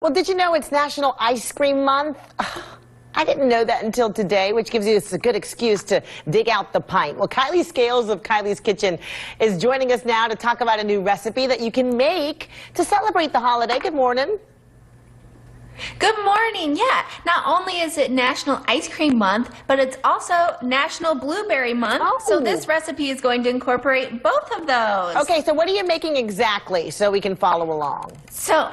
Well, did you know it's National Ice Cream Month? I didn't know that until today, which gives you a good excuse to dig out the pint. Well, Kylee Scales of Kylie's Kitchen is joining us now to talk about a new recipe that you can make to celebrate the holiday. Good morning. Good morning. Yeah, not only is it National Ice Cream Month, but it's also National Blueberry Month. Oh. So this recipe is going to incorporate both of those. Okay, so what are you making exactly so we can follow along? So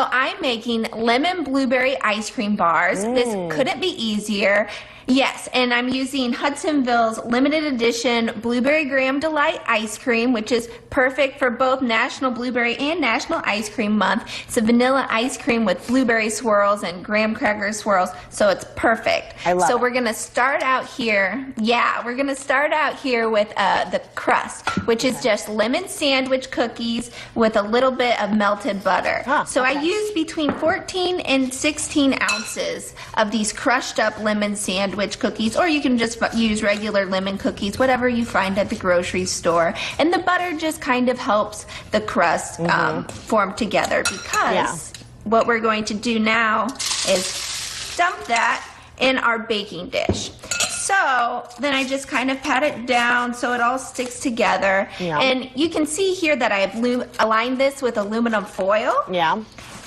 I'm making lemon blueberry ice cream bars. This couldn't be easier. Yes, and I'm using Hudsonville's limited edition Blueberry Graham Delight ice cream, which is perfect for both National Blueberry and National Ice Cream Month. It's a vanilla ice cream with blueberry swirls and graham cracker swirls, so it's perfect. I love it. So we're going to start out here. Yeah, we're going to start out here with the crust, which is just lemon sandwich cookies with a little bit of melted butter. I use between 14 and 16 ounces of these crushed up lemon sandwich cookies, or you can just use regular lemon cookies, whatever you find at the grocery store. And the butter just kind of helps the crust form together, because what we're going to do now is dump that in our baking dish. So then I just kind of pat it down so it all sticks together. And you can see here that I have aligned this with aluminum foil.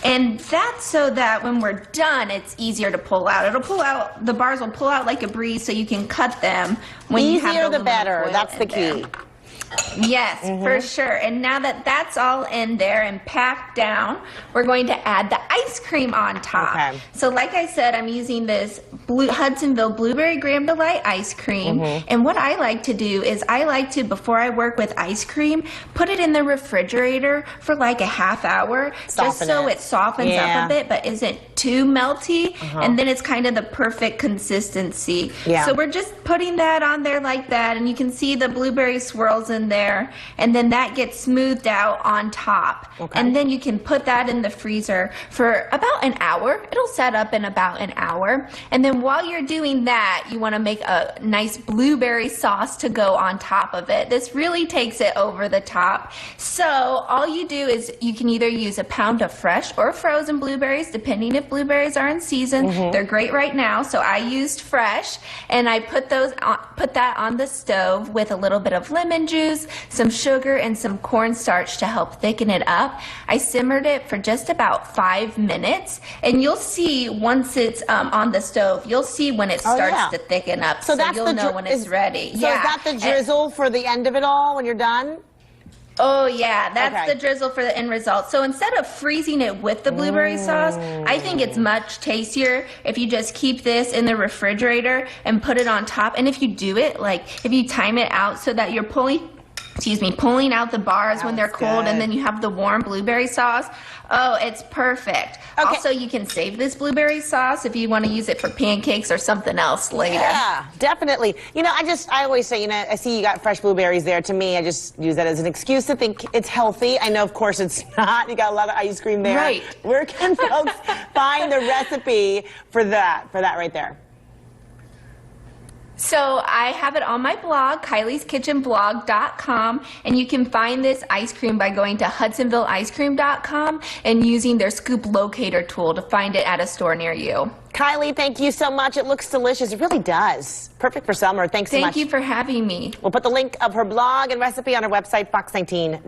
And that's so that when we're done, it's easier to pull out. It'll pull out, the bars will pull out like a breeze, so you can cut them when you have the aluminum better. foil That's the there. key. Yes, for sure. And now that that's all in there and packed down, we're going to add the ice cream on top. So like I said, I'm using this Hudsonville Blueberry Graham Delight ice cream. And what I like to do is I like to, before I work with ice cream, put it in the refrigerator for like a half hour, just so it softens up a bit but isn't too melty. And then it's kind of the perfect consistency. So we're just putting that on there like that, and you can see the blueberry swirls in there, and then that gets smoothed out on top. And then you can put that in the freezer for about an hour. It'll set up in about an hour. And then while you're doing that, you want to make a nice blueberry sauce to go on top of it. This really takes it over the top. So all you do is you can either use a pound of fresh or frozen blueberries, depending if blueberries are in season. They're great right now, so I used fresh, and I put that on the stove with a little bit of lemon juice, some sugar, and some cornstarch to help thicken it up. I simmered it for just about 5 minutes, and you'll see once it's on the stove, you'll see when it starts to thicken up, so you'll know when it's ready. So is that the drizzle for the end of it all when you're done? Oh yeah, that's the drizzle for the end result. So instead of freezing it with the blueberry sauce, I think it's much tastier if you just keep this in the refrigerator and put it on top. And if you do it, like if you time it out so that you're pulling out the bars when they're cold, and then you have the warm blueberry sauce. Oh, it's perfect. Also, you can save this blueberry sauce if you want to use it for pancakes or something else later. Yeah, definitely. You know, I always say, I see you got fresh blueberries there. To me, I just use that as an excuse to think it's healthy. I know, of course, it's not. You got a lot of ice cream there. Right. Where can folks find the recipe for that right there? So I have it on my blog, Kylee'sKitchenBlog.com, and you can find this ice cream by going to HudsonvilleIceCream.com and using their scoop locator tool to find it at a store near you. Kylee, thank you so much. It looks delicious. It really does. Perfect for summer. Thanks so much. Thank you for having me. We'll put the link of her blog and recipe on her website, fox19.com.